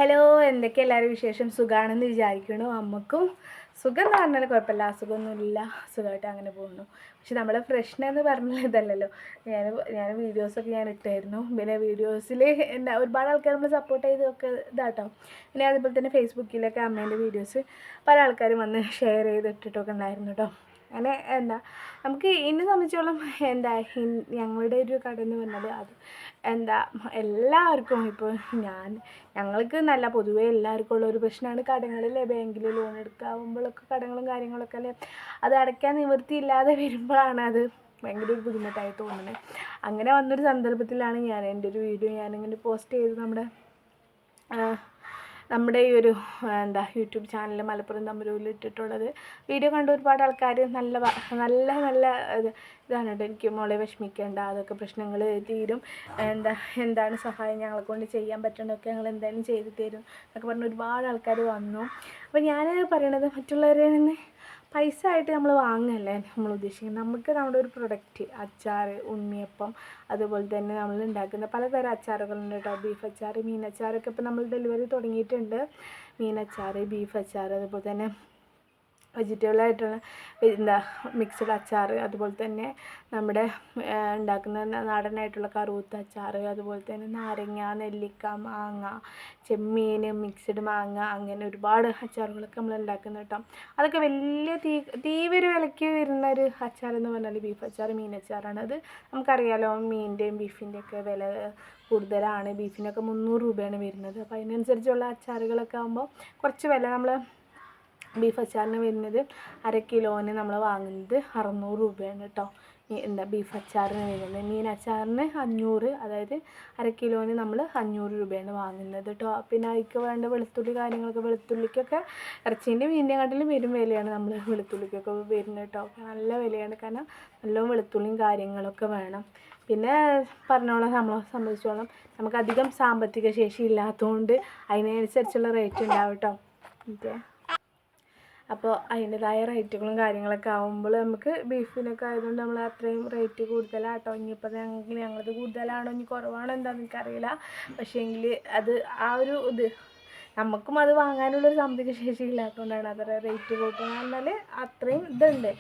Hello, എന്തൊക്കെ എല്ലാവരും വിശേഷം? സുഖമാണെന്ന് വിചാരിക്കണു. അമ്മക്കും സുഖം എന്ന് പറഞ്ഞാൽ കുഴപ്പമില്ല, അസുഖമൊന്നുമില്ല, സുഖമായിട്ട് അങ്ങനെ പോകുന്നു. പക്ഷെ നമ്മുടെ പ്രശ്നം എന്ന് പറഞ്ഞാൽ ഇതല്ലല്ലോ. ഞാൻ വീഡിയോസൊക്കെ ഞാൻ ഇട്ടായിരുന്നു. പിന്നെ വീഡിയോസിൽ ഒരുപാട് ആൾക്കാർ നമ്മൾ സപ്പോർട്ട് ചെയ്തൊക്കെ ഇതാട്ടോ. പിന്നെ അതുപോലെ തന്നെ ഫേസ്ബുക്കിലൊക്കെ അമ്മേൻ്റെ വീഡിയോസ് പല ആൾക്കാരും വന്ന് ഷെയർ ചെയ്തിട്ടിട്ടൊക്കെ ഉണ്ടായിരുന്നു കേട്ടോ. അങ്ങനെ നമുക്ക് എന്നെ സംബന്ധിച്ചോളം ഞങ്ങളുടെ ഒരു കട എന്ന് പറഞ്ഞാൽ അത് എല്ലാവർക്കും ഇപ്പോൾ ഞങ്ങൾക്ക് നല്ല പൊതുവേ എല്ലാവർക്കും ഉള്ള ഒരു പ്രശ്നമാണ് കടങ്ങളിലെ ബാങ്കിൽ ലോൺ എടുക്കാവുമ്പോഴൊക്കെ കടങ്ങളും കാര്യങ്ങളൊക്കെ അല്ലേ, അത് അടയ്ക്കാൻ നിവൃത്തിയില്ലാതെ വരുമ്പോഴാണ് അത് ഭയങ്കര ഒരു ബുദ്ധിമുട്ടായി തോന്നുന്നത്. അങ്ങനെ വന്നൊരു സന്ദർഭത്തിലാണ് എൻ്റെ ഒരു വീഡിയോ ഞാനിങ്ങനെ പോസ്റ്റ് ചെയ്ത് നമ്മുടെ ഈ ഒരു യൂട്യൂബ് ചാനൽ മലപ്പുറം തമ്പുരൂരിൽ ഇട്ടിട്ടുള്ളത്. വീഡിയോ കണ്ട ഒരുപാട് ആൾക്കാർ നല്ല ഇതാണ് കേട്ടോ. എനിക്ക് മോളെ വിഷമിക്കേണ്ട, അതൊക്കെ പ്രശ്നങ്ങൾ തീരും, എന്താണ് സഹായം ഞങ്ങളെ കൊണ്ട് ചെയ്യാൻ പറ്റുന്നതൊക്കെ ഞങ്ങൾ എന്തായാലും ചെയ്തു തരും എന്നൊക്കെ പറഞ്ഞ് ഒരുപാട് ആൾക്കാർ വന്നു. അപ്പോൾ ഞാൻ പറയണത് മറ്റുള്ളവരിൽ നിന്ന് പൈസ ആയിട്ട് നമ്മൾ വാങ്ങുകയല്ലേ നമ്മൾ ഉദ്ദേശിക്കുന്നത്. നമുക്ക് നമ്മുടെ ഒരു പ്രൊഡക്റ്റ്, അച്ചാർ, ഉണ്ണിയപ്പം, അതുപോലെ തന്നെ നമ്മൾ ഉണ്ടാക്കുന്ന പലതരം അച്ചാറുകളുണ്ട് കേട്ടോ. ബീഫ് അച്ചാർ, മീനച്ചാറൊക്കെ ഇപ്പോൾ നമ്മൾ ഡെലിവറി തുടങ്ങിയിട്ടുണ്ട്. മീനച്ചാർ, ബീഫ് അച്ചാർ, അതുപോലെ തന്നെ വെജിറ്റബിളായിട്ടുള്ള മിക്സഡ് അച്ചാർ, അതുപോലെ തന്നെ നമ്മുടെ ഉണ്ടാക്കുന്ന നാടനായിട്ടുള്ള കറുത്ത അച്ചാർ, അതുപോലെ തന്നെ നാരങ്ങ, നെല്ലിക്ക, മാങ്ങ, ചെമ്മീൻ, മിക്സഡ് മാങ്ങ, അങ്ങനെ ഒരുപാട് അച്ചാറുകളൊക്കെ നമ്മൾ ഉണ്ടാക്കുന്ന കേട്ടോ. അതൊക്കെ വലിയ തീവ്ര വിലയ്ക്ക് വരുന്ന ഒരു അച്ചാറെന്ന് പറഞ്ഞാൽ ബീഫ് അച്ചാർ, മീനച്ചാറാണ്. അത് നമുക്കറിയാലോ, മീനിൻ്റെയും ബീഫിൻ്റെയൊക്കെ വില കൂടുതലാണ്. ബീഫിനൊക്കെ 300 രൂപയാണ് വരുന്നത്. അപ്പോൾ അതിനനുസരിച്ചുള്ള അച്ചാറുകളൊക്കെ ആകുമ്പോൾ കുറച്ച് വില നമ്മൾ ബീഫ് അച്ചാറിന് വരുന്നത് 1/2 കിലോന് നമ്മൾ വാങ്ങുന്നത് 600 രൂപയാണ് കേട്ടോ. ബീഫ് അച്ചാറിന് വരുന്നത്. മീൻ അച്ചാറിന് 500, അതായത് 1/2 കിലോന് നമ്മൾ 500 രൂപയാണ് വാങ്ങുന്നത് കേട്ടോ. പിന്നെ അതിക്ക് വേണ്ട വെളുത്തുള്ളി കാര്യങ്ങളൊക്കെ, വെളുത്തുള്ളിക്കൊക്കെ ഇറച്ചീൻ്റെ മീനിനെക്കാട്ടിലും വരും വിലയാണ് നമ്മൾ വെളുത്തുള്ളിക്കൊക്കെ വരുന്നത് കേട്ടോ. നല്ല വിലയാണ്, കാരണം നല്ലോണം വെളുത്തുള്ളിയും കാര്യങ്ങളൊക്കെ വേണം. പിന്നെ പറഞ്ഞോളം നമ്മളെ സംബന്ധിച്ചോളം നമുക്കധികം സാമ്പത്തിക ശേഷി ഇല്ലാത്തതുകൊണ്ട് അതിനനുസരിച്ചുള്ള റേറ്റ് ഉണ്ടാവും കേട്ടോ. ഓക്കെ, അപ്പോൾ അതിൻ്റെതായ റേറ്റുകളും കാര്യങ്ങളൊക്കെ ആകുമ്പോൾ നമുക്ക് ബീഫിനൊക്കെ ആയതുകൊണ്ട് നമ്മൾ അത്രയും റേറ്റ് കൂടുതലാട്ടോ. ഇനിയിപ്പോൾ ഞങ്ങളത് കൂടുതലാണോ ഇനി കുറവാണോ എന്താണെന്ന് എനിക്കറിയില്ല. പക്ഷേങ്കിൽ അത് നമുക്കും അത് വാങ്ങാനുള്ളൊരു സാമ്പത്തിക ശേഷി ഇല്ലാത്തതുകൊണ്ടാണ് അത്ര റേറ്റ് കൂട്ടുന്നത്. എന്നാൽ അത്രയും ഇതുണ്ട്.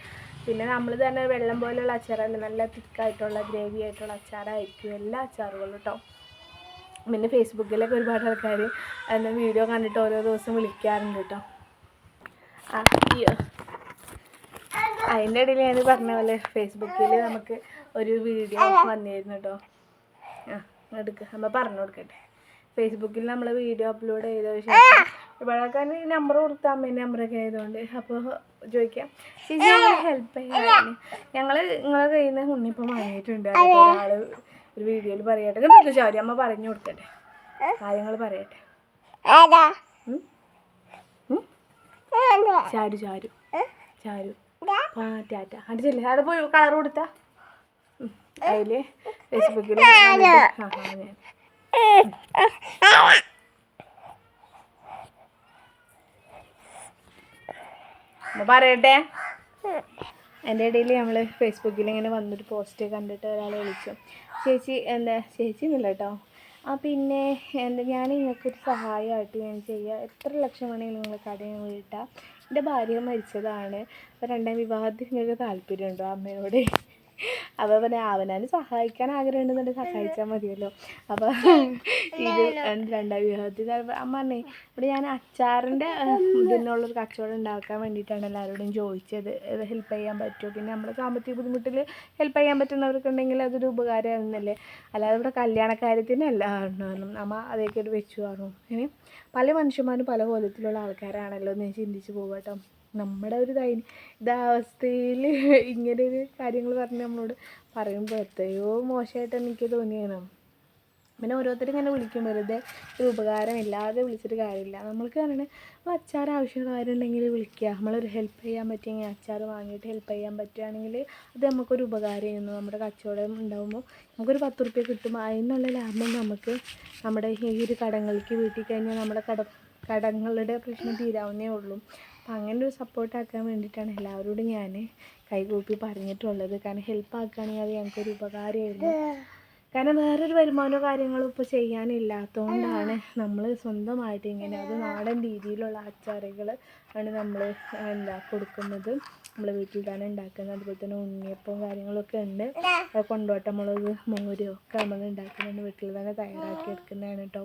പിന്നെ നമ്മൾ തന്നെ വെള്ളം പോലെയുള്ള അച്ചാറല്ല, നല്ല തിക്കായിട്ടുള്ള ഗ്രേവി ആയിട്ടുള്ള അച്ചാറായിരിക്കും എല്ലാ അച്ചാറുകളും കേട്ടോ. പിന്നെ ഫേസ്ബുക്കിലൊക്കെ ഒരുപാട് ആൾക്കാർ വീഡിയോ കണ്ടിട്ട് ഓരോ ദിവസം വിളിക്കാറുണ്ട് കേട്ടോ. അതിൻ്റെ ഇടയിൽ ഞാൻ പറഞ്ഞ പോലെ ഫേസ്ബുക്കിൽ നമുക്ക് ഒരു വീഡിയോ വന്നിരുന്നു കേട്ടോ. എടുക്കുക, നമ്മൾ പറഞ്ഞു കൊടുക്കട്ടെ. ഫേസ്ബുക്കിൽ നമ്മൾ വീഡിയോ അപ്ലോഡ് ചെയ്ത ശേഷം ഒരുപാട് ആൾക്കാർ നമ്പർ കൊടുത്താൽ അമ്മേൻ്റെ നമ്പറൊക്കെ ആയതുകൊണ്ട് അപ്പോൾ ചോദിക്കാം, ചേച്ചി ഞങ്ങൾ ഹെൽപ്പ് ചെയ്യാൻ ഞങ്ങൾ നിങ്ങളെ കയ്യിൽ നിന്ന് ഉണ്ണിപ്പം വാങ്ങിയിട്ടുണ്ട്. ഒരാൾ ഒരു വീഡിയോയിൽ പറയട്ടെ കേട്ടോ. ചാരി അമ്മ പറഞ്ഞു കൊടുക്കട്ടെ, കാര്യങ്ങൾ പറയട്ടെ. ചാരു ചാരു ചാരു ടാറ്റ അടിച്ചില്ലേ? അവിടെ പോയി കളർ കൊടുത്താ അതിൽ ഫേസ്ബുക്കിൽ പറയട്ടെ. എൻ്റെ ഇടയിൽ നമ്മൾ ഫേസ്ബുക്കിൽ ഇങ്ങനെ വന്നൊരു പോസ്റ്റ് കണ്ടിട്ട് ഒരാൾ വിളിച്ചു, ചേച്ചി ചേച്ചി എന്നില്ല കേട്ടോ, പിന്നെ ഞാൻ നിങ്ങൾക്കൊരു സഹായമായിട്ട് ഞാൻ ചെയ്യാം, എത്ര ലക്ഷം വേണമെങ്കിലും നിങ്ങൾ കടയിൽ വീട്ടാം. എൻ്റെ ഭാര്യ മരിച്ചതാണ്, അപ്പോൾ 2ാം വിവാഹത്തിന് നിങ്ങൾക്ക് താല്പര്യമുണ്ടോ അമ്മയോട്? അപ്പോൾ പിന്നെ അവനാണ് സഹായിക്കാൻ ആഗ്രഹം ഉണ്ടെന്നുണ്ടെങ്കിൽ സഹായിച്ചാൽ മതിയല്ലോ. അപ്പോൾ ഇത് 2ാം വിവാഹത്തിന് അമ്മ പറഞ്ഞേ, ഇവിടെ ഞാൻ അച്ചാറിൻ്റെ ഇതിനുള്ളൊരു കച്ചവടം ഉണ്ടാക്കാൻ വേണ്ടിയിട്ടാണ് എല്ലാവരോടും ചോദിച്ചത്, ഹെൽപ്പ് ചെയ്യാൻ പറ്റുമോ? പിന്നെ നമ്മുടെ സാമ്പത്തിക ബുദ്ധിമുട്ടിൽ ഹെൽപ്പ് ചെയ്യാൻ പറ്റുന്നവർക്കുണ്ടെങ്കിൽ അതൊരു ഉപകാരമായിരുന്നല്ലേ, അല്ലാതെ ഇവിടെ കല്യാണക്കാര്യത്തിനല്ല അമ്മ അതേക്ക് ഒരു വെച്ചു കാണും. ഇനി പല മനുഷ്യന്മാരും പല കോലത്തിലുള്ള ആൾക്കാരാണല്ലോ എന്ന് ചിന്തിച്ച് പോകും കേട്ടോ. നമ്മുടെ ഒരു ഇതാവസ്ഥയിൽ ഇങ്ങനെ ഒരു കാര്യങ്ങൾ പറഞ്ഞ് നമ്മളോട് പറയുമ്പോൾ എത്രയോ മോശമായിട്ട് എനിക്ക് തോന്നിയാണ്. പിന്നെ ഓരോരുത്തരും ഇങ്ങനെ വിളിക്കും, വെറുതെ ഒരു ഉപകാരമില്ലാതെ വിളിച്ചിട്ട് കാര്യമില്ല. നമ്മൾക്ക് പറഞ്ഞാൽ അച്ചാർ ആവശ്യമുള്ളവരുണ്ടെങ്കിൽ വിളിക്കുക, നമ്മളൊരു ഹെൽപ്പ് ചെയ്യാൻ പറ്റിയെങ്കിൽ അച്ചാർ വാങ്ങിയിട്ട് ഹെൽപ്പ് ചെയ്യാൻ പറ്റുകയാണെങ്കിൽ അത് നമുക്കൊരു ഉപകാരമായിരുന്നു. നമ്മുടെ കച്ചവടം ഉണ്ടാകുമ്പോൾ നമുക്കൊരു 10 റുപ്യ കിട്ടും. അതിനുള്ള ലാഭം നമുക്ക് നമ്മുടെ ഈ ഒരു കടങ്ങൾക്ക് വീട്ടിൽ കഴിഞ്ഞാൽ നമ്മുടെ കടങ്ങളുടെ പ്രശ്നം തീരാവുന്നേ ഉള്ളൂ. അപ്പം അങ്ങനെ ഒരു സപ്പോർട്ടാക്കാൻ വേണ്ടിയിട്ടാണ് എല്ലാവരോടും ഞാൻ കൈകൂപ്പി പറഞ്ഞിട്ടുള്ളത്. കാരണം ഹെൽപ്പ് ആക്കുകയാണെങ്കിൽ അത് ഞങ്ങൾക്കൊരു ഉപകാരമായിരുന്നു. കാരണം വേറൊരു വരുമാനമോ കാര്യങ്ങളോ ഇപ്പോൾ ചെയ്യാനില്ലാത്തതുകൊണ്ടാണ് നമ്മൾ സ്വന്തമായിട്ട് ഇങ്ങനെ അത് നാടൻ രീതിയിലുള്ള അച്ചാറുകൾ ആണ് നമ്മൾ കൊടുക്കുന്നത്. നമ്മൾ വീട്ടിൽ തന്നെ ഉണ്ടാക്കുന്നത്. അതുപോലെ തന്നെ ഉണ്ണിയപ്പവും കാര്യങ്ങളൊക്കെ ഉണ്ട്. കൊണ്ടോട്ടമുളക് മോരും ഒക്കെ നമ്മൾ ഉണ്ടാക്കുന്നുണ്ട്, വീട്ടിൽ തന്നെ തയ്യാറാക്കി എടുക്കുന്നതാണ് കേട്ടോ.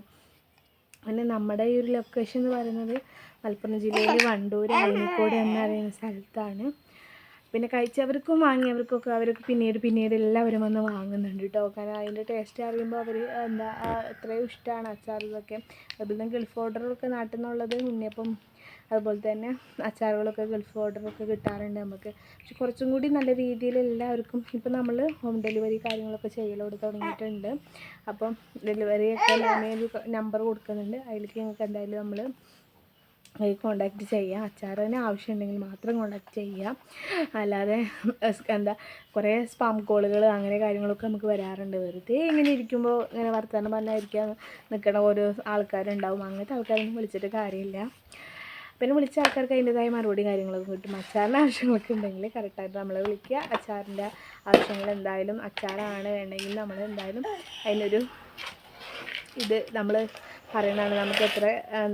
പിന്നെ നമ്മുടെ ഈ ഒരു ലൊക്കേഷൻ എന്ന് പറയുന്നത് മലപ്പുറം ജില്ലയിൽ വണ്ടൂർ അഴീക്കോട് എന്ന് പറയുന്ന സ്ഥലത്താണ്. പിന്നെ കഴിച്ചവർക്കും വാങ്ങിയവർക്കൊക്കെ അവർക്ക് പിന്നീട് എല്ലാവരും വന്ന് വാങ്ങുന്നുണ്ട് കേട്ടോ. കാരണം അതിൻ്റെ ടേസ്റ്റ് അറിയുമ്പോൾ അവർ എത്രയും ഇഷ്ടമാണ് അച്ചാർ ഇതൊക്കെ. അതുപോലെ തന്നെ ഗൾഫ് ഓർഡറൊക്കെ നാട്ടിൽ നിന്നുള്ളത് ഉണ്ണിയപ്പം അതുപോലെ തന്നെ അച്ചാറുകളൊക്കെ ഗൾഫ് ഓർഡറൊക്കെ കിട്ടാറുണ്ട് നമുക്ക്. പക്ഷെ കുറച്ചും കൂടി നല്ല രീതിയിൽ എല്ലാവർക്കും ഇപ്പം നമ്മൾ ഹോം ഡെലിവറി കാര്യങ്ങളൊക്കെ ചെയ്യലോട് തുടങ്ങിയിട്ടുണ്ട്. അപ്പം ഡെലിവറിയൊക്കെ ഞാനൊരു നമ്പർ കൊടുക്കുന്നുണ്ട്, അതിലേക്ക് നിങ്ങൾക്ക് എന്തായാലും നമ്മൾ കോണ്ടാക്റ്റ് ചെയ്യാം. അച്ചാറിന് ആവശ്യമുണ്ടെങ്കിൽ മാത്രം കോണ്ടാക്റ്റ് ചെയ്യാം. അല്ലാതെ കുറേ സ്പാം കോളുകൾ അങ്ങനെ കാര്യങ്ങളൊക്കെ നമുക്ക് വരാറുണ്ട്. വെറുതെ ഇങ്ങനെ ഇരിക്കുമ്പോൾ ഇങ്ങനെ വർത്തമാനം പറഞ്ഞായിരിക്കാൻ നിൽക്കണ ഓരോ ആൾക്കാരുണ്ടാവും. അങ്ങനത്തെ ആൾക്കാരൊന്നും വിളിച്ചിട്ട് കാര്യമില്ല. പിന്നെ വിളിച്ച ആൾക്കാർക്ക് അതിൻ്റെതായ മറുപടി കാര്യങ്ങളൊക്കെ കിട്ടും. അച്ചാറിൻ്റെ ആവശ്യങ്ങളൊക്കെ ഉണ്ടെങ്കിൽ കറക്റ്റായിട്ട് നമ്മളെ വിളിക്കുക. അച്ചാറിൻ്റെ ആവശ്യങ്ങൾ എന്തായാലും അച്ചാറാണ് വേണമെങ്കിൽ നമ്മൾ എന്തായാലും അതിനൊരു നമ്മൾ പറയുന്നതാണ്. നമുക്ക് എത്ര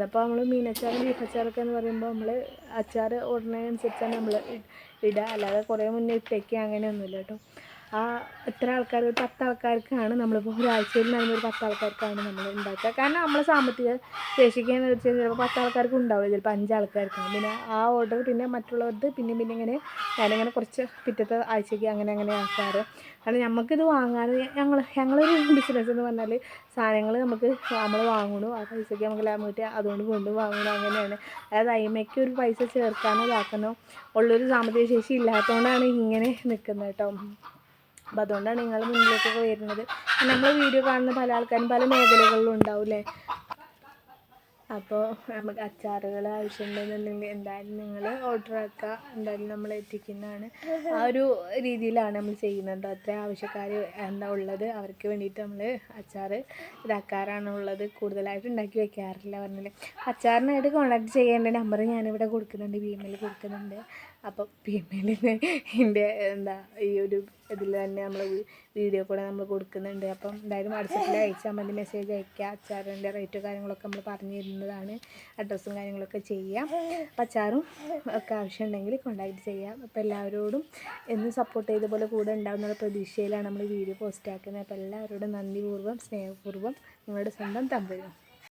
അപ്പോൾ നമ്മൾ മീനച്ചാറും ബീഫ് അച്ചാറൊക്കെ എന്ന് പറയുമ്പോൾ നമ്മൾ അച്ചാർ ഓടുന്നതിനനുസരിച്ചാണ് നമ്മൾ ഇടുക. അല്ലാതെ കുറേ മുന്നേ ഇട്ടേക്കുക അങ്ങനെയൊന്നുമില്ല കേട്ടോ. എത്ര ആൾക്കാർ, ഒരു 10 ആൾക്കാർക്കാണ് നമ്മളിപ്പോൾ ഒരാഴ്ചയിൽ നടന്ന ഒരു 10 ആൾക്കാർക്കാണ് നമ്മൾ ഉണ്ടാക്കുക. കാരണം നമ്മൾ സാമ്പത്തിക ശേഷിക്കാന്ന് വെച്ചാൽ ചിലപ്പോൾ 10 ആൾക്കാർക്ക് ഉണ്ടാവില്ല, ചിലപ്പോൾ 5 ആൾക്കാർക്കാണ്. പിന്നെ ആ ഓർഡർ പിന്നെ മറ്റുള്ളവർക്ക് പിന്നെ ഇങ്ങനെ ഞാനിങ്ങനെ കുറച്ച് പിറ്റത്തെ ആഴ്ചയ്ക്ക് അങ്ങനെ ആക്കാറ്. കാരണം നമുക്കിത് വാങ്ങാൻ ഞങ്ങളൊരു ബിസിനസ് എന്ന് പറഞ്ഞാൽ സാധനങ്ങൾ നമ്മൾ വാങ്ങണു, ആ പൈസയ്ക്ക് നമുക്ക് ലാഭം കിട്ടി അതുകൊണ്ട് വീണ്ടും വാങ്ങണം, അങ്ങനെയാണ്. അതായത് അയിമയ്ക്ക് ഒരു പൈസ ചേർക്കാനോ ഇതാക്കാനോ ഉള്ളൊരു സാമ്പത്തിക ശേഷി ഇല്ലാത്തതുകൊണ്ടാണ് ഇങ്ങനെ നിൽക്കുന്നത് കേട്ടോ. അപ്പോൾ അതുകൊണ്ടാണ് നിങ്ങൾ മുന്നിലേക്കൊക്കെ വരുന്നത്. നമ്മൾ വീഡിയോ കാണുന്ന പല ആൾക്കാരും പല മേഖലകളിലും ഉണ്ടാവില്ലേ. അപ്പോൾ നമുക്ക് അച്ചാറുകൾ ആവശ്യമുണ്ടെന്നുണ്ടെങ്കിൽ എന്തായാലും നിങ്ങൾ ഓർഡർ ആക്കുക, എന്തായാലും നമ്മൾ എത്തിക്കുന്നതാണ്. ആ ഒരു രീതിയിലാണ് നമ്മൾ ചെയ്യുന്നത്. അത്ര ആവശ്യക്കാർ ഉള്ളത് അവർക്ക് വേണ്ടിയിട്ട് നമ്മൾ അച്ചാർ ഇതാക്കാറാണുള്ളത്. കൂടുതലായിട്ട് ഉണ്ടാക്കി വയ്ക്കാറില്ല പറഞ്ഞില്ലേ. അച്ചാറിനായിട്ട് കോൺടാക്ട് ചെയ്യേണ്ട നമ്പർ ഞാനിവിടെ കൊടുക്കുന്നുണ്ട്, ഇമെയിൽ കൊടുക്കുന്നുണ്ട്. അപ്പോൾ ഇമെയിലിന് എൻ്റെ ഈ ഒരു ഇതിൽ തന്നെ നമ്മൾ വീഡിയോ കൂടെ നമ്മൾ കൊടുക്കുന്നുണ്ട്. അപ്പം എന്തായാലും വാട്സപ്പിൽ അയച്ചാൽ മതി, മെസ്സേജ് അയക്കുക. അച്ചാറിൻ്റെ റേറ്റ് കാര്യങ്ങളൊക്കെ നമ്മൾ പറഞ്ഞു തരുന്നതാണ്. അഡ്രസ്സും കാര്യങ്ങളൊക്കെ ചെയ്യാം. അപ്പം അച്ചാറും ഒക്കെ ആവശ്യമുണ്ടെങ്കിൽ കോൺടാക്ട് ചെയ്യാം. അപ്പോൾ എല്ലാവരോടും എന്നും സപ്പോർട്ട് ചെയ്ത പോലെ കൂടെ ഉണ്ടാകുന്ന പ്രതീക്ഷയിലാണ് നമ്മൾ വീഡിയോ പോസ്റ്റ് ആക്കുന്നത്. അപ്പോൾ എല്ലാവരോടും നന്ദിപൂർവ്വം സ്നേഹപൂർവ്വം നിങ്ങളുടെ സ്വന്തം തമ്പുരു.